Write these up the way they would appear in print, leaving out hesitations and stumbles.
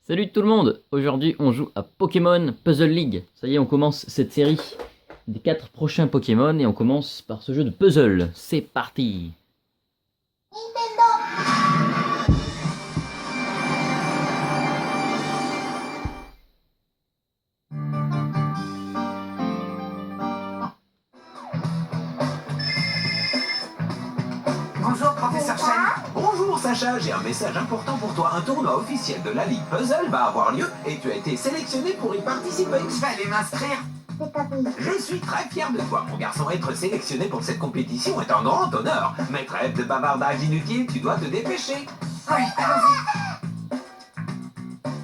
Salut tout le monde. Aujourd'hui on joue à Pokémon Puzzle League. Ça y est, on commence cette série des 4 prochains Pokémon et on commence par ce jeu de puzzle. C'est parti. Bonjour, professeur Chen. Bonjour Sacha, j'ai un message important pour toi. Un tournoi officiel de la Ligue Puzzle va avoir lieu et tu as été sélectionné pour y participer. Je vais aller m'inscrire. Je suis très fier de toi, mon garçon. Être sélectionné pour cette compétition est un grand honneur. Mais trêve de bavardage inutile, tu dois te dépêcher. Oui, allons-y.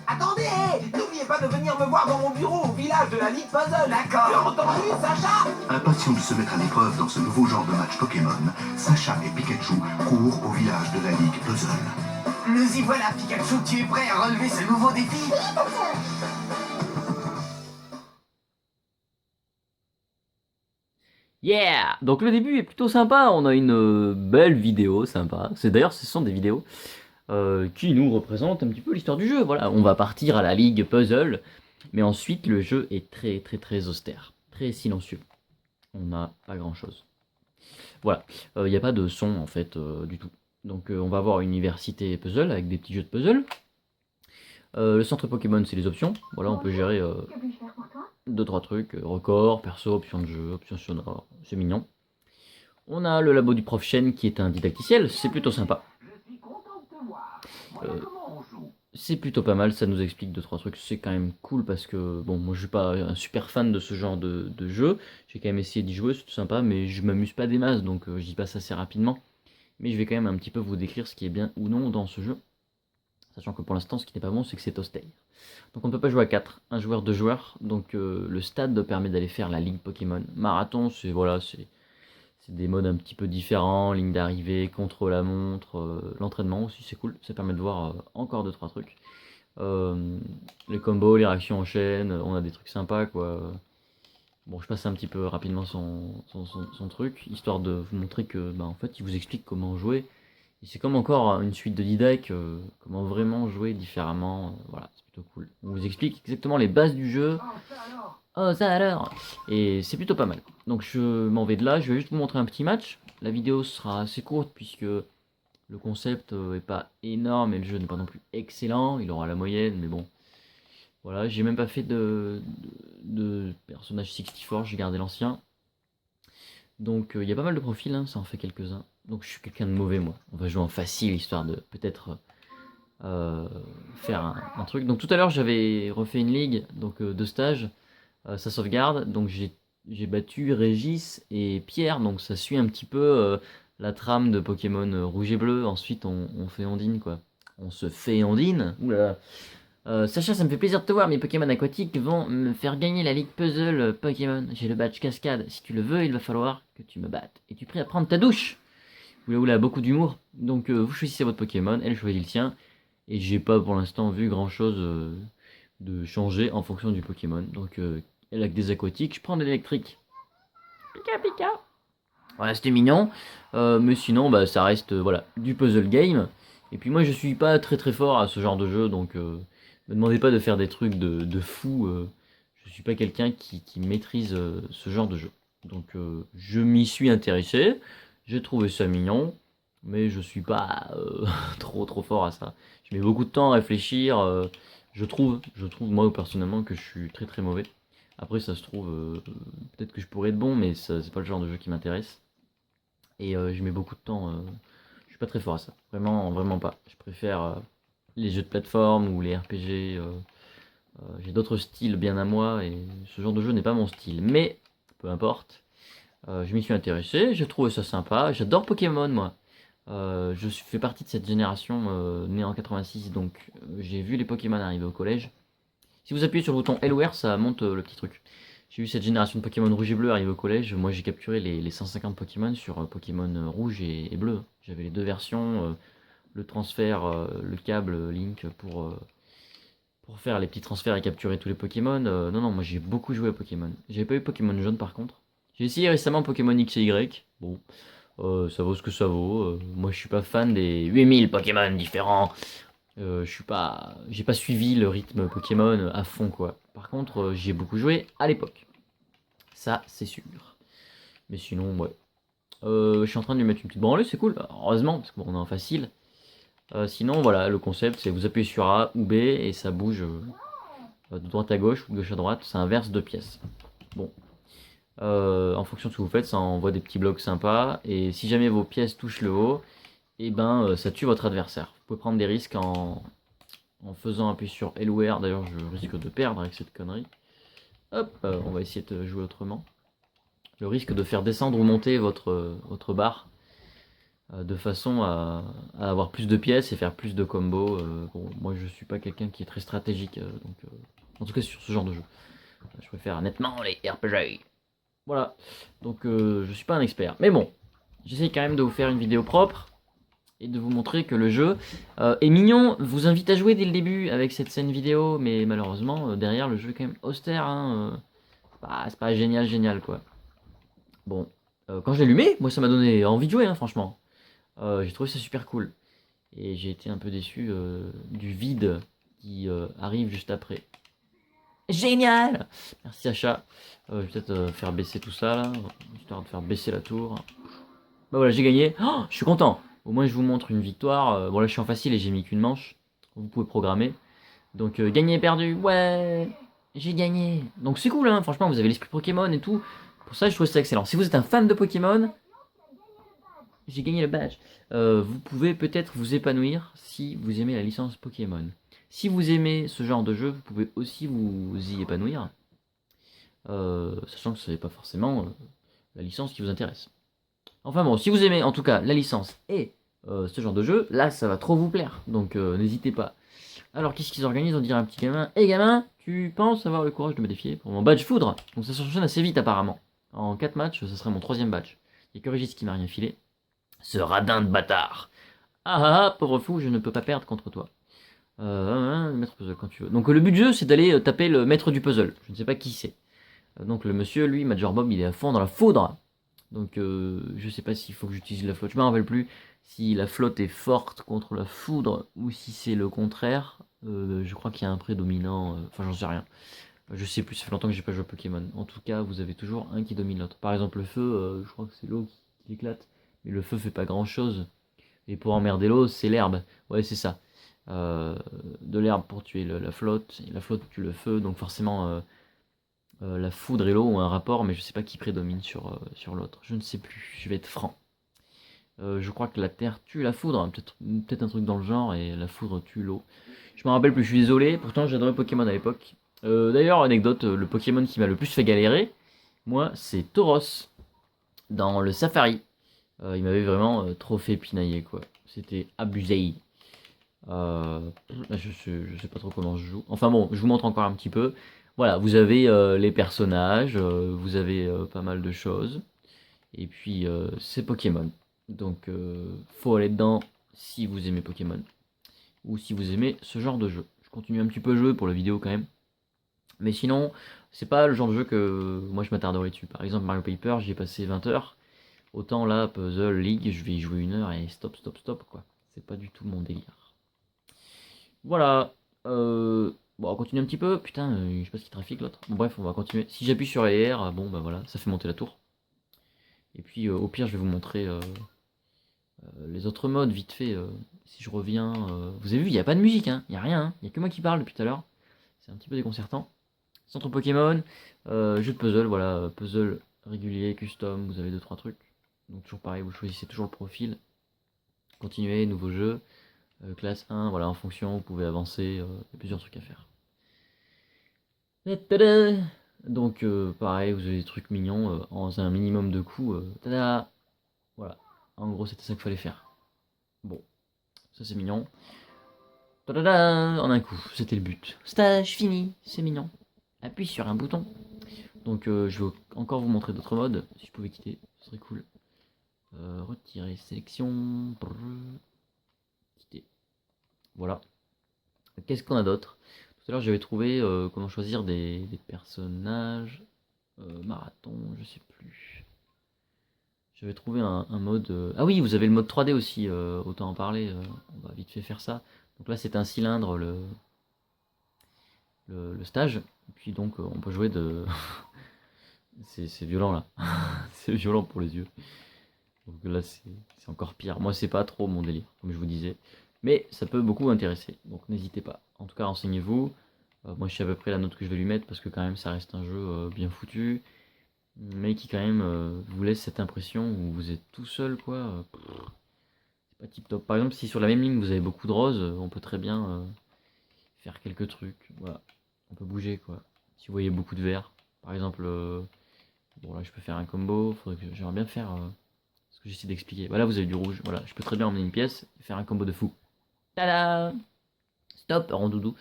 Attendez, n'oubliez pas de venir me voir dans mon bureau au village de la Ligue Puzzle. D'accord. Tu as entendu, Sacha? Impatient de se mettre à l'épreuve dans ce nouveau genre de match Pokémon, Sacha et Pikachu courent au village de la Ligue Puzzle. Nous y voilà, Pikachu. Tu es prêt à relever ce nouveau défi? Yeah. Donc le début est plutôt sympa. On a une belle vidéo sympa. D'ailleurs ce sont des vidéos qui nous représentent un petit peu l'histoire du jeu. Voilà, on va partir à la Ligue Puzzle. Mais ensuite le jeu est très austère. Très silencieux. On n'a pas grand chose. Voilà, il n'y a pas de son en fait du tout. Donc on va avoir une université puzzle avec des petits jeux de puzzle. Le centre Pokémon c'est les options. Voilà, on peut gérer 2-3 trucs. Record, perso, options de jeu, options sonores. C'est mignon. On a le labo du prof Chen qui est un didacticiel. C'est plutôt sympa. C'est plutôt pas mal, ça nous explique 2-3 trucs, c'est quand même cool parce que, bon, moi je suis pas un super fan de ce genre de jeu, j'ai quand même essayé d'y jouer, c'est tout sympa, mais je m'amuse pas des masses, donc j'y passe assez rapidement. Mais je vais quand même un petit peu vous décrire ce qui est bien ou non dans ce jeu, sachant que pour l'instant ce qui n'est pas bon c'est que c'est austère. Donc on ne peut pas jouer à 4, un joueur, 2 joueurs, donc le stade permet d'aller faire la ligue Pokémon. Marathon, c'est voilà, c'est des modes un petit peu différents, ligne d'arrivée, contre la montre, l'entraînement aussi c'est cool, ça permet de voir encore 2-3 trucs. Les combos, les réactions en chaîne, on a des trucs sympas quoi. Bon, je passe un petit peu rapidement son truc, histoire de vous montrer que bah, en fait il vous explique comment jouer. Et c'est comme encore une suite de didac, comment vraiment jouer différemment, voilà, c'est plutôt cool. On vous explique exactement les bases du jeu. Oh ça alors. Et c'est plutôt pas mal. Donc je m'en vais de là, je vais juste vous montrer un petit match. La vidéo sera assez courte puisque le concept est pas énorme et le jeu n'est pas non plus excellent. Il aura la moyenne, mais bon. Voilà, j'ai même pas fait de personnage 64, j'ai gardé l'ancien. Donc il y a pas mal de profils, hein, ça en fait quelques-uns. Donc je suis quelqu'un de mauvais moi. On va jouer en facile histoire de peut-être faire un truc. Donc tout à l'heure j'avais refait une ligue, donc 2 stages. Ça sauvegarde, donc j'ai battu Régis et Pierre, donc ça suit un petit peu la trame de Pokémon rouge et bleu. Ensuite on fait Ondine quoi. On se fait Ondine. Oula. Sacha, ça me fait plaisir de te voir, mes Pokémon aquatiques vont me faire gagner la ligue puzzle Pokémon. J'ai le badge cascade, si tu le veux il va falloir que tu me battes. Es-tu prêt à prendre ta douche? Oula, beaucoup d'humour. Donc vous choisissez votre Pokémon, elle choisit le sien. Et j'ai pas pour l'instant vu grand chose de changer en fonction du Pokémon. Donc elle a que des aquatiques, je prends de l'électrique. Pika pika. Voilà, c'était mignon. Mais sinon, bah, ça reste voilà, du puzzle game. Et puis moi, je suis pas très fort à ce genre de jeu, donc me demandez pas de faire des trucs de fou. Je suis pas quelqu'un qui maîtrise ce genre de jeu. Donc je m'y suis intéressé. J'ai trouvé ça mignon, mais je suis pas trop fort à ça. Je mets beaucoup de temps à réfléchir. Je trouve moi personnellement que je suis très mauvais. Après ça se trouve, peut-être que je pourrais être bon, mais ça, c'est pas le genre de jeu qui m'intéresse. Et je mets beaucoup de temps, je suis pas très fort à ça. Vraiment pas. Je préfère les jeux de plateforme ou les RPG. J'ai d'autres styles bien à moi et ce genre de jeu n'est pas mon style. Mais peu importe. Je m'y suis intéressé, j'ai trouvé ça sympa. J'adore Pokémon moi. Je fais partie de cette génération née en 86, donc j'ai vu les Pokémon arriver au collège. Si vous appuyez sur le bouton LOR, ça monte le petit truc. J'ai vu cette génération de Pokémon rouge et bleu arriver au collège. Moi j'ai capturé les 150 Pokémon sur Pokémon rouge et bleu. J'avais les deux versions, le transfert, le câble Link pour faire les petits transferts et capturer tous les Pokémon. Non, moi j'ai beaucoup joué à Pokémon. J'avais pas eu Pokémon jaune par contre. J'ai essayé récemment Pokémon X et Y. Bon, ça vaut ce que ça vaut. Moi je suis pas fan des 8000 Pokémon différents. J'ai pas suivi le rythme Pokémon à fond quoi. Par contre, j'y ai beaucoup joué à l'époque. Ça, c'est sûr. Mais sinon, ouais. Je suis en train de lui mettre une petite branlée, c'est cool. Heureusement, parce qu'on est en facile. Sinon, voilà, le concept, c'est vous appuyez sur A ou B et ça bouge de droite à gauche ou de gauche à droite. Ça inverse deux pièces. Bon. En fonction de ce que vous faites, ça envoie des petits blocs sympas. Et si jamais vos pièces touchent le haut, et ben ça tue votre adversaire. Vous pouvez prendre des risques en faisant appuyer sur L ou R. D'ailleurs, je risque de perdre avec cette connerie. Hop, on va essayer de jouer autrement. Le risque de faire descendre ou monter votre barre de façon à avoir plus de pièces et faire plus de combos. Bon, moi, je suis pas quelqu'un qui est très stratégique, donc en tout cas sur ce genre de jeu. Je préfère nettement les RPG. Voilà, donc je suis pas un expert. Mais bon, j'essaie quand même de vous faire une vidéo propre et de vous montrer que le jeu est mignon. Je vous invite à jouer dès le début avec cette scène vidéo, mais malheureusement, derrière, le jeu est quand même austère. Hein, c'est pas génial quoi. Bon, quand je l'ai allumé, moi ça m'a donné envie de jouer, hein, franchement. J'ai trouvé ça super cool. Et j'ai été un peu déçu du vide qui arrive juste après. Génial! Merci Sacha. Je vais peut-être faire baisser tout ça là, histoire de faire baisser la tour. Bah voilà, j'ai gagné. Oh, je suis content. Au moins je vous montre une victoire. Bon là je suis en facile et j'ai mis qu'une manche. Vous pouvez programmer. Donc gagné, perdu, ouais, j'ai gagné. Donc c'est cool, hein, franchement, vous avez l'esprit Pokémon et tout. Pour ça, je trouve ça excellent. Si vous êtes un fan de Pokémon, j'ai gagné le badge. Vous pouvez peut-être vous épanouir si vous aimez la licence Pokémon. Si vous aimez ce genre de jeu, vous pouvez aussi vous y épanouir. Sachant que ce n'est pas forcément la licence qui vous intéresse. Enfin bon, si vous aimez en tout cas la licence et ce genre de jeu, là ça va trop vous plaire. Donc n'hésitez pas. Alors qu'est-ce qu'ils organisent? On dirait un petit gamin. Hé gamin, tu penses avoir le courage de me défier pour mon badge foudre? Donc ça s'enchaîne assez vite apparemment. En 4 matchs, ça serait mon 3ème badge. Il n'y a que Régis qui m'a rien filé. Ce radin de bâtard. Pauvre fou, je ne peux pas perdre contre toi. Maître puzzle quand tu veux. Donc le but du jeu c'est d'aller taper le maître du puzzle. Je ne sais pas qui c'est. Donc le monsieur, lui, Major Bob, il est à fond dans la foudre. Donc je sais pas s'il faut que j'utilise la flotte. Je me rappelle plus si la flotte est forte contre la foudre ou si c'est le contraire. Je crois qu'il y a un prédominant. Enfin j'en sais rien. Je sais plus, ça fait longtemps que j'ai pas joué à Pokémon. En tout cas, vous avez toujours un qui domine l'autre. Par exemple le feu, je crois que c'est l'eau qui éclate. Mais le feu fait pas grand chose. Et pour emmerder l'eau, c'est l'herbe. Ouais c'est ça. De l'herbe pour tuer la flotte. Et la flotte tue le feu. Donc forcément... la foudre et l'eau ont un rapport, mais je sais pas qui prédomine sur l'autre. Je ne sais plus, je vais être franc. Je crois que la terre tue la foudre, hein, peut-être un truc dans le genre, et la foudre tue l'eau. Je me rappelle plus, je suis désolé, pourtant j'adorais Pokémon à l'époque. D'ailleurs, anecdote, le Pokémon qui m'a le plus fait galérer, moi, c'est Tauros, dans le Safari. Il m'avait vraiment trop fait pinailler, quoi. C'était abusé. Je sais pas trop comment je joue. Enfin bon, je vous montre encore un petit peu. Voilà, vous avez les personnages, vous avez pas mal de choses. Et puis c'est Pokémon. Donc faut aller dedans si vous aimez Pokémon. Ou si vous aimez ce genre de jeu. Je continue un petit peu à jouer pour la vidéo quand même. Mais sinon, c'est pas le genre de jeu que moi je m'attarderai dessus. Par exemple Mario Paper, j'y ai passé 20 heures. Autant là, Puzzle, League, je vais y jouer 1 heure et stop quoi. C'est pas du tout mon délire. Voilà. Bon, on continue un petit peu. Putain, je sais pas ce qui trafique l'autre. Bon, bref, on va continuer. Si j'appuie sur LR, bon, bah voilà, ça fait monter la tour. Et puis, au pire, je vais vous montrer les autres modes vite fait. Si je reviens. Vous avez vu, il n'y a pas de musique, hein. Il n'y a rien. Il n'y a que moi qui parle depuis tout à l'heure. C'est un petit peu déconcertant. Centre Pokémon. Jeu de puzzle, voilà. Puzzle régulier, custom. Vous avez 2-3 trucs. Donc, toujours pareil, vous choisissez toujours le profil. Continuer, nouveau jeu. Classe 1, voilà, en fonction, vous pouvez avancer, il y a plusieurs trucs à faire. Donc pareil, vous avez des trucs mignons, en un minimum de coups, tada. Voilà, en gros c'était ça qu'il fallait faire. Bon, ça c'est mignon. Tada, en un coup, c'était le but. Stage fini, c'est mignon. Appuie sur un bouton. Donc je vais encore vous montrer d'autres modes, si je pouvais quitter, ce serait cool. Retirer, sélection, quitter. Voilà. Qu'est-ce qu'on a d'autre? Tout à l'heure, j'avais trouvé comment choisir des personnages. Marathon, je sais plus. J'avais trouvé un mode. Ah oui, vous avez le mode 3D aussi, autant en parler. On va vite fait faire ça. Donc là c'est un cylindre le stage, et puis donc on peut jouer de... c'est violent là, c'est violent pour les yeux. Donc là c'est encore pire. Moi c'est pas trop mon délire, comme je vous disais. Mais ça peut beaucoup intéresser, donc n'hésitez pas. En tout cas renseignez-vous. Moi je sais à peu près la note que je vais lui mettre, parce que quand même ça reste un jeu bien foutu. Mais qui quand même vous laisse cette impression où vous êtes tout seul quoi. C'est pas tip top. Par exemple si sur la même ligne vous avez beaucoup de roses, on peut très bien faire quelques trucs. Voilà. On peut bouger quoi. Si vous voyez beaucoup de verts, par exemple, bon là je peux faire un combo, j'aimerais bien faire ce que j'essaie d'expliquer. Voilà, vous avez du rouge, voilà, je peux très bien emmener une pièce et faire un combo de fou. Tada! Stop, Rondoudou.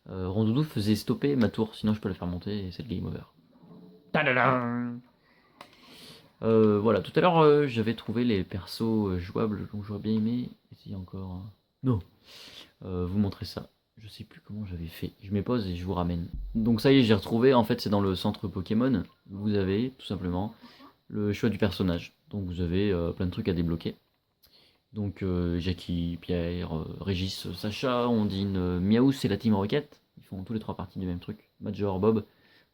Rondoudou faisait stopper ma tour, sinon je peux la faire monter et c'est le game over. Tadada! Voilà, tout à l'heure j'avais trouvé les persos jouables, donc j'aurais bien aimé essayer encore. Non, vous montrer ça. Je sais plus comment j'avais fait. Je mets pause et je vous ramène. Donc ça y est, j'ai retrouvé. En fait, c'est dans le centre Pokémon. Vous avez tout simplement le choix du personnage. Donc vous avez plein de trucs à débloquer. Donc Jackie, Pierre, Régis, Sacha, Ondine, Miaous et la Team Rocket. Ils font tous les trois parties du même truc. Major, Bob,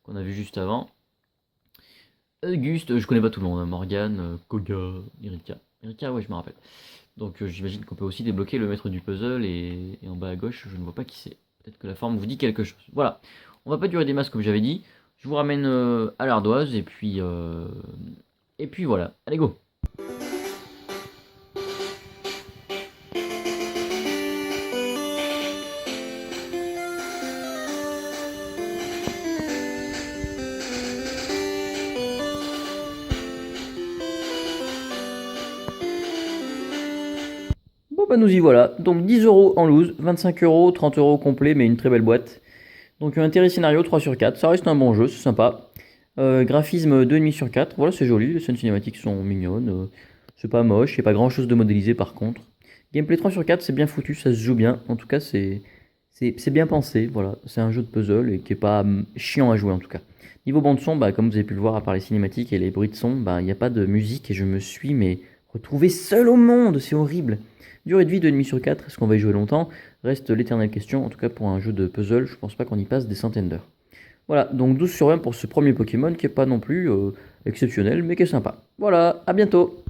qu'on a vu juste avant. Auguste, je connais pas tout le monde. Morgane, Koga, Erika. Erika, ouais, je me rappelle. Donc j'imagine qu'on peut aussi débloquer le maître du puzzle et en bas à gauche, je ne vois pas qui c'est. Peut-être que la forme vous dit quelque chose. Voilà, on va pas durer des masses comme j'avais dit. Je vous ramène à l'ardoise et puis voilà. Allez go. Bon bah nous y voilà. Donc 10 € en loose, 25 €, 30 € complet, mais une très belle boîte. Donc intérêt scénario 3 sur 4, ça reste un bon jeu, c'est sympa. Graphisme 2,5 sur 4, voilà c'est joli, les scènes cinématiques sont mignonnes. C'est pas moche, il n'y a pas grand chose de modélisé par contre. Gameplay 3 sur 4, c'est bien foutu, ça se joue bien. En tout cas c'est bien pensé, voilà. C'est un jeu de puzzle et qui est pas chiant à jouer en tout cas. Niveau bande son, bah, comme vous avez pu le voir, à part les cinématiques et les bruits de son, bah, il n'y a pas de musique et je me suis retrouvé seul au monde, c'est horrible. Durée de vie 2,5 sur 4, est-ce qu'on va y jouer longtemps? Reste l'éternelle question, en tout cas pour un jeu de puzzle, je pense pas qu'on y passe des centaines d'heures. Voilà, donc 12 sur 20 pour ce premier Pokémon qui est pas non plus exceptionnel, mais qui est sympa. Voilà, à bientôt!